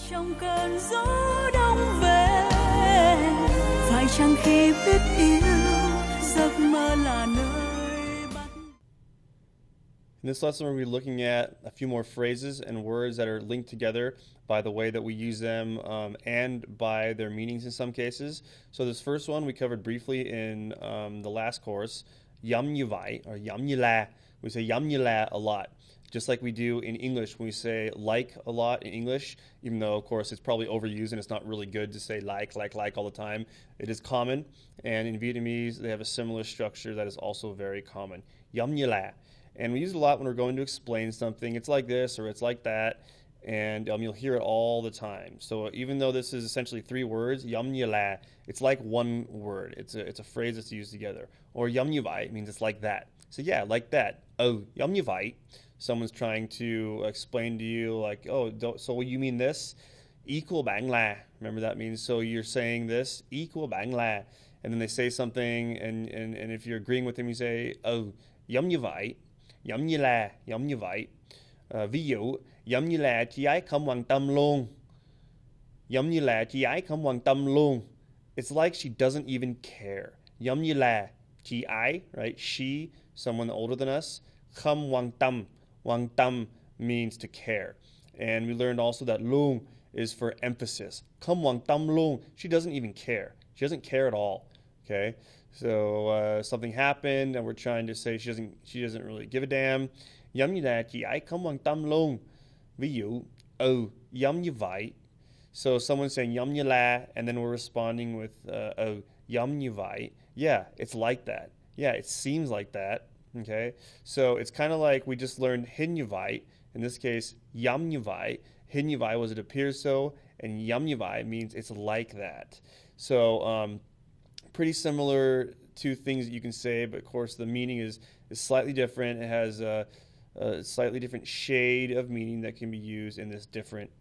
Trong cơn gió đông về, phải chăng khi biết yêu, giấc mơ là nơi bắt. In this lesson, we're looking at a few more phrases and words that are linked together by the way that we use them and by their meanings in some cases. So this first one we covered briefly in the last course, yum như vậy or yum như la. We say yum như la a lot, just like we do in English when we say like a lot in English, even though, of course, it's probably overused and it's not really good to say like all the time. It is common, and in Vietnamese, they have a similar structure that is also very common. Yum như la. And we use it a lot when we're going to explain something. It's like this or it's like that, and you'll hear it all the time. So even though this is essentially three words, yum như la, it's like one word. It's a phrase that's used together. Or yum như vậy means it's like that. So yeah, like that. Oh, yum như vậy. Someone's trying to explain to you like, oh, so you mean this? Ý của bạn là. Remember that means, so you're saying this, ý của bạn là. And then they say something, and if you're agreeing with them, you say, oh, yum như vậy. Yum như là, yum như vậy. Ví dụ, yum như là chị ấy không quan tâm luôn. Yum như là chị ấy không quan tâm luôn. It's like she doesn't even care. Yum như là chị ấy, right? She, someone older than us. Không quan tâm. Quan tâm means to care. And we learned also that luôn is for emphasis. Không quan tâm luôn. She doesn't even care. She doesn't care at all. Okay? So something happened and we're trying to say she doesn't really give a damn. Giống như là chị ấy không quan tâm luôn. Ví dụ, giống như vậy. So someone's saying giống như là, and then we're responding with giống như vậy. Yeah, it's like that. Yeah, it seems like that. Okay, so it's kind of like we just learned hình như vậy. In this case, giống như vậy. Hình như vậy was it appears so, and giống như vậy means it's like that. So pretty similar two things that you can say, but of course the meaning is slightly different. It has a slightly different shade of meaning that can be used in this different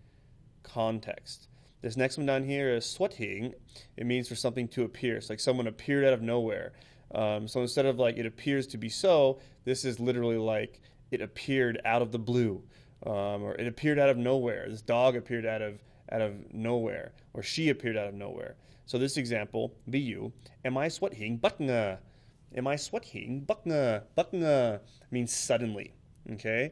context. This next one down here is xuất hiện. It means for something to appear. It's like someone appeared out of nowhere. So instead of like it appears to be so, this is literally like it appeared out of the blue, or it appeared out of nowhere. This dog appeared out of nowhere, or she appeared out of nowhere. So this example, ví dụ, am I xuất hiện bất ngờ? Am I xuất hiện bất ngờ? Bất ngờ means suddenly, okay?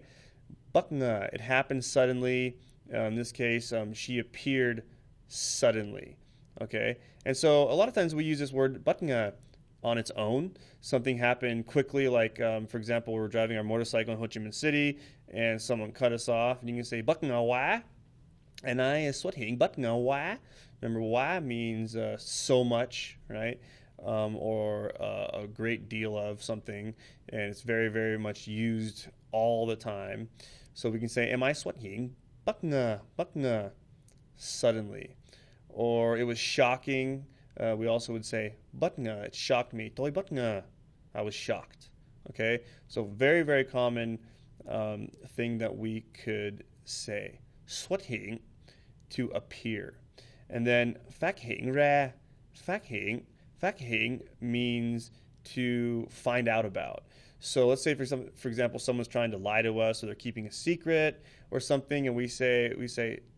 Bất ngờ, it happened suddenly. In this case, she appeared suddenly, okay? And so a lot of times we use this word bất ngờ on its own. Something happened quickly, like, for example, we were driving our motorcycle in Ho Chi Minh City, and someone cut us off, and you can say, bất ngờ quá? And I xuất hiện bất ngờ quá? Remember, quá means so much, right? Or a great deal of something, and it's very, very much used all the time. So we can say, am I xuất hiện bất ngờ, suddenly. Or it was shocking. We also would say, bất ngờ, it shocked me. Tôi bất ngờ, I was shocked. Okay? So very, very common thing that we could say. Xuất hiện, to appear. And then phát hiện ra. Phát hiện means to find out about. So let's say for example, someone's trying to lie to us, or they're keeping a secret or something, and we say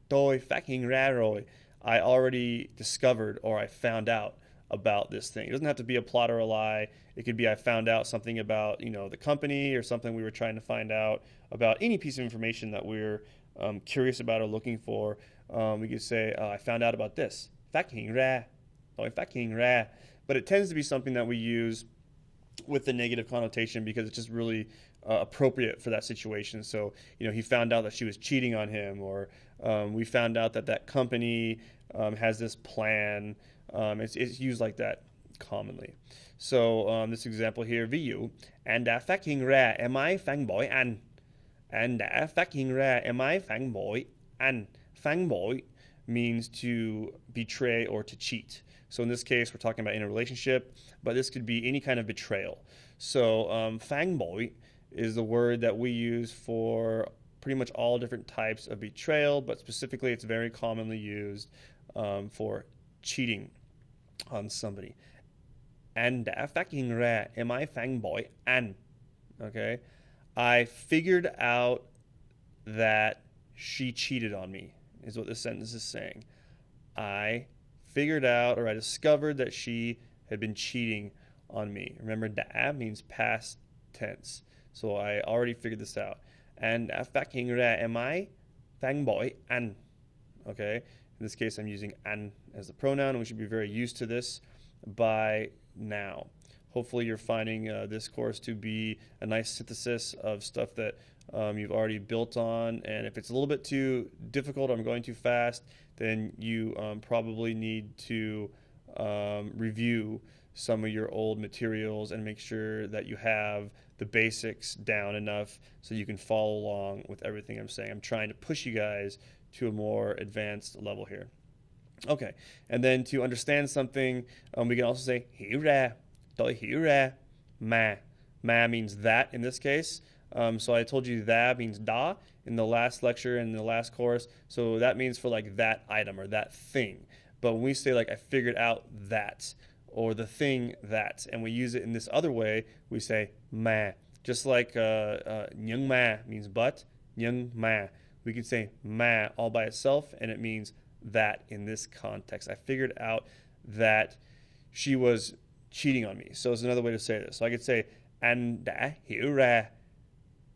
tôi phát hiện ra rồi. I already discovered, or I found out about this thing. It doesn't have to be a plot or a lie. It could be I found out something about the company, or something we were trying to find out about, any piece of information that we're curious about or looking for. We could say I found out about this. Phát hiện ra. Tôi phát hiện ra. But it tends to be something that we use with the negative connotation because it's just really appropriate for that situation. So, he found out that she was cheating on him, or we found out that company has this plan. It's used like that commonly. So this example here, ví dụ, anh đã phát hiện ra em ấy phản bội anh. Anh đã phát hiện ra em ấy phản bội anh. Phản bội means to betray or to cheat. So in this case, we're talking about in a relationship, but this could be any kind of betrayal. So phản bội is the word that we use for pretty much all different types of betrayal, but specifically it's very commonly used for cheating on somebody. Anh đã phát hiện ra em ấy phản bội anh. Okay? I figured out that she cheated on me. is what this sentence is saying. I figured out, or I discovered that she had been cheating on me. Remember, đã means past tense. So I already figured this out. And đã phát hiện ra em ấy phản bội anh. Okay? In this case, I'm using anh as the pronoun, and we should be very used to this by now. Hopefully you're finding this course to be a nice synthesis of stuff that you've already built on. And if it's a little bit too difficult, or I'm going too fast, then you probably need to review some of your old materials and make sure that you have the basics down enough so you can follow along with everything I'm saying. I'm trying to push you guys to a more advanced level here. Okay, and then to understand something, we can also say hiểu ra, tôi hiểu ra, mà. Ma means that in this case. So I told you that means da in the last lecture and the last course. So that means for like that item or that thing. But when we say like I figured out that, or the thing that, and we use it in this other way, we say ma. Just like nhưng ma means but, nhưng ma. We could say ma all by itself, and it means that in this context. I figured out that she was cheating on me. So it's another way to say this. So I could say anh đã hiểu ra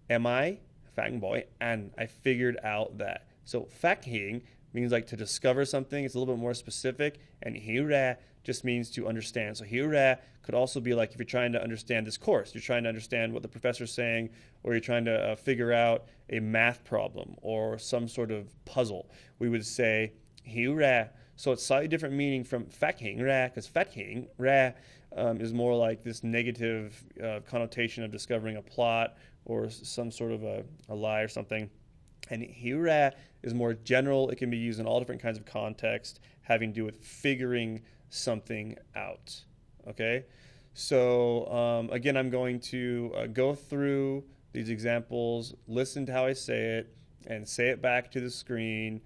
em ấy phản bội anh. I figured out that. So phát hiện means like to discover something. It's a little bit more specific. And hiểu ra just means to understand. So hiểu ra could also be like if you're trying to understand this course, you're trying to understand what the professor's saying, or you're trying to figure out a math problem or some sort of puzzle. We would say hiểu ra. So it's slightly different meaning from phát hiện ra, because phát hiện ra is more like this negative connotation of discovering a plot or some sort of a lie or something. And hiểu ra is more general. It can be used in all different kinds of contexts, having to do with figuring something out. Okay? So again, I'm going to go through these examples, listen to how I say it back to the screen,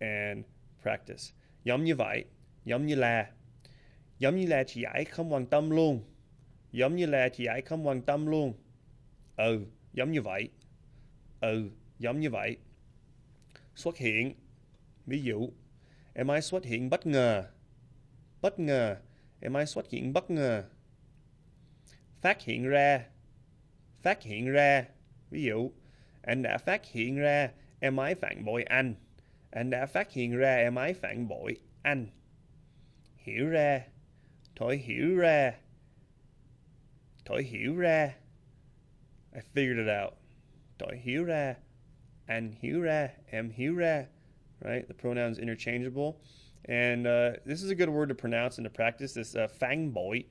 and practice. Giống như vậy, giống như là chị ấy không quan tâm luôn. Giống như là chị ấy không quan tâm luôn. Giống như vậy. Giống như vậy. Xuất hiện. Ví dụ, em ấy xuất hiện bất ngờ. Bất ngờ. Em ấy xuất hiện bất ngờ. Phát hiện ra. Phát hiện ra. Ví dụ, anh đã phát hiện ra em ấy phản bội anh. Anh đã phát hiện ra em ấy phản bội anh. Hiểu ra. Tôi hiểu ra. Tôi hiểu ra. I figured it out. Tôi hiểu ra. Anh hiểu ra. Em hiểu ra. Right? The pronoun's interchangeable. And this is a good word to pronounce and to practice, this phản bội,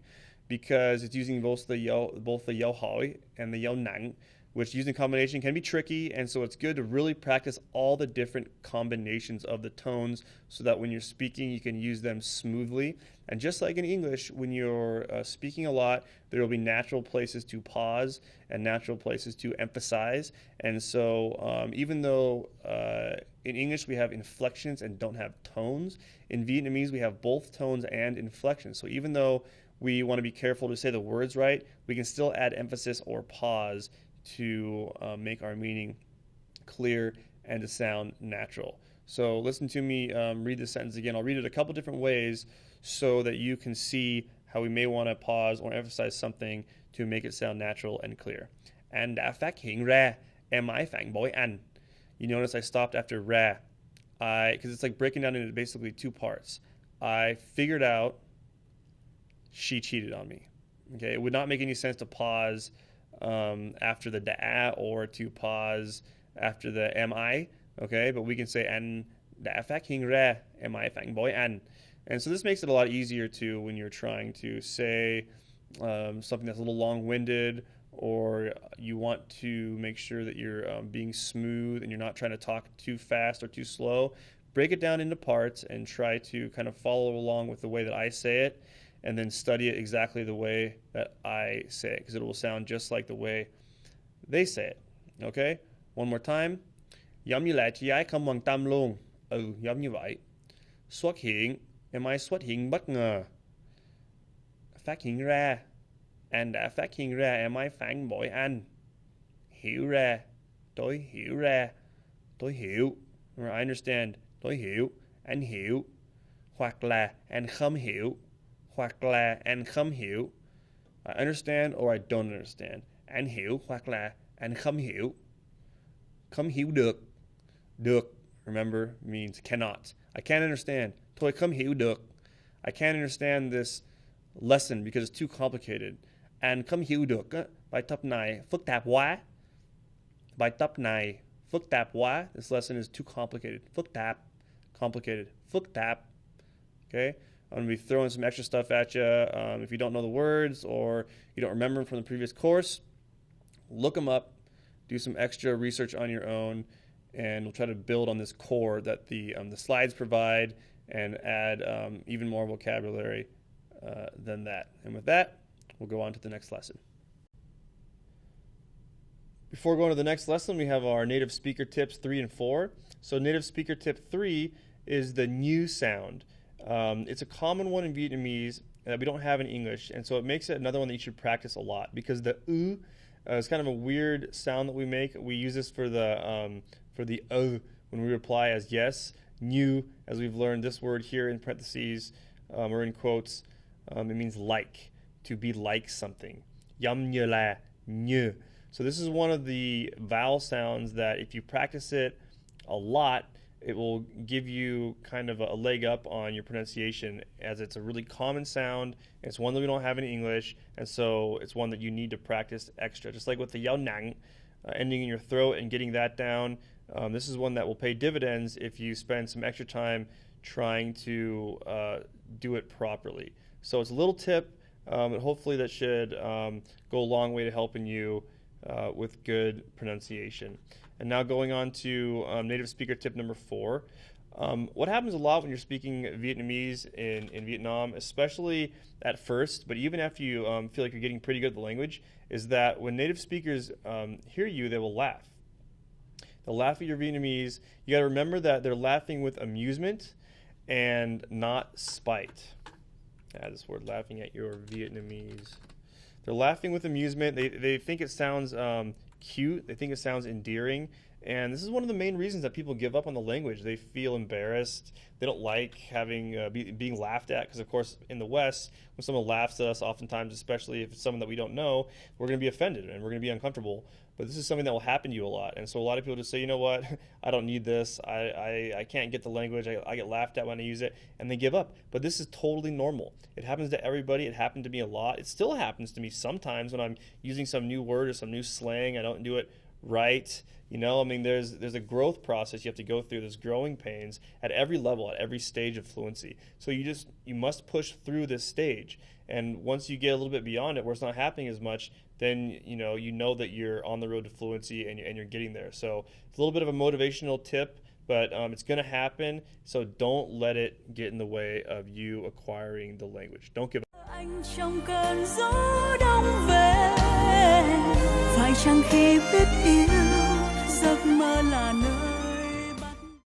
because it's using both the dấu hỏi and the dấu nặng, which using combination can be tricky, and so it's good to really practice all the different combinations of the tones so that when you're speaking you can use them smoothly. And just like in English, when you're speaking a lot, there will be natural places to pause and natural places to emphasize. And so even though in English we have inflections and don't have tones, in Vietnamese we have both tones and inflections. So even though we want to be careful to say the words right, we can still add emphasis or pause to make our meaning clear and to sound natural. So listen to me read this sentence again. I'll read it a couple different ways so that you can see how we may want to pause or emphasize something to make it sound natural and clear. Anh đã phát hiện ra em ấy phản bội anh. You notice I stopped after ra, because it's like breaking down into basically two parts. I figured out she cheated on me. Okay, it would not make any sense to pause after the đã or to pause after the mi. Okay, but we can say anh đã phát hiện ra em ấy phản bội anh. And so this makes it a lot easier too when you're trying to say something that's a little long-winded, or you want to make sure that you're being smooth and you're not trying to talk too fast or too slow. Break it down into parts and try to kind of follow along with the way that I say it, and then study it exactly the way that I say it, because it will sound just like the way they say it. Okay? One more time. Giống như là chị ấy không quan tâm luôn. Giống như vậy. Xuất hiện. Em ấy xuất hiện bất ngờ. Phát hiện ra. Anh đã phát hiện ra em ấy phản bội anh. Hiểu ra. Tôi hiểu ra. Tôi hiểu. Or I understand. Tôi hiểu, anh hiểu. Hoặc là anh không hiểu. Hoặc là anh không hiểu. I understand or I don't understand. Anh hiểu hoặc là anh không hiểu. Không hiểu được. Được, remember, means cannot. I can't understand. Tôi không hiểu được. I can't understand this lesson because it's too complicated. Anh không hiểu được. Bài tập này phức tạp quá. Bài tập này phức tạp quá. This lesson is too complicated. Phức tạp. Complicated. Phức tạp. Okay? I'm going to be throwing some extra stuff at you. If you don't know the words or you don't remember them from the previous course, look them up, do some extra research on your own, and we'll try to build on this core that the slides provide and add even more vocabulary than that. And with that, we'll go on to the next lesson. Before going to the next lesson, we have our native speaker tips 3 and 4. So native speaker tip 3 is the new sound. It's a common one in Vietnamese that we don't have in English, and so it makes it another one that you should practice a lot because the U is kind of a weird sound that we make. We use this for the when we reply as yes. New, as we've learned, this word here in parentheses or in quotes, it means like, to be like something. Yum như la, như. So this is one of the vowel sounds that if you practice it a lot, it will give you kind of a leg up on your pronunciation, as it's a really common sound. It's one that we don't have in English, and so it's one that you need to practice extra. Just like with the yao nang, ending in your throat and getting that down, this is one that will pay dividends if you spend some extra time trying to do it properly. So it's a little tip, and hopefully that should go a long way to helping you with good pronunciation. And now going on to native speaker tip number 4. What happens a lot when you're speaking Vietnamese in Vietnam, especially at first, but even after you feel like you're getting pretty good at the language, is that when native speakers hear you, they will laugh. They'll laugh at your Vietnamese. You got to remember that they're laughing with amusement and not spite. This word, laughing at your Vietnamese. They're laughing with amusement. They think it sounds cute. They think it sounds endearing. And this is one of the main reasons that people give up on the language. They feel embarrassed. They don't like having being laughed at, because, of course, in the West, when someone laughs at us, oftentimes, especially if it's someone that we don't know, we're going to be offended and we're going to be uncomfortable. But this is something that will happen to you a lot. And so a lot of people just say, you know what, I don't need this. I can't get the language. I get laughed at when I use it, and they give up. But this is totally normal. It happens to everybody. It happened to me a lot. It still happens to me sometimes when I'm using some new word or some new slang. I don't do it right. You know, I mean, there's a growth process you have to go through. There's growing pains at every level, at every stage of fluency. So you must push through this stage. And once you get a little bit beyond it, where it's not happening as much, then you know that you're on the road to fluency and you're getting there. So it's a little bit of a motivational tip, but it's going to happen. So don't let it get in the way of you acquiring the language. Don't give up. Anh trong cơn gió đông về, phải chăng khi biết yêu giấc mơ là nơi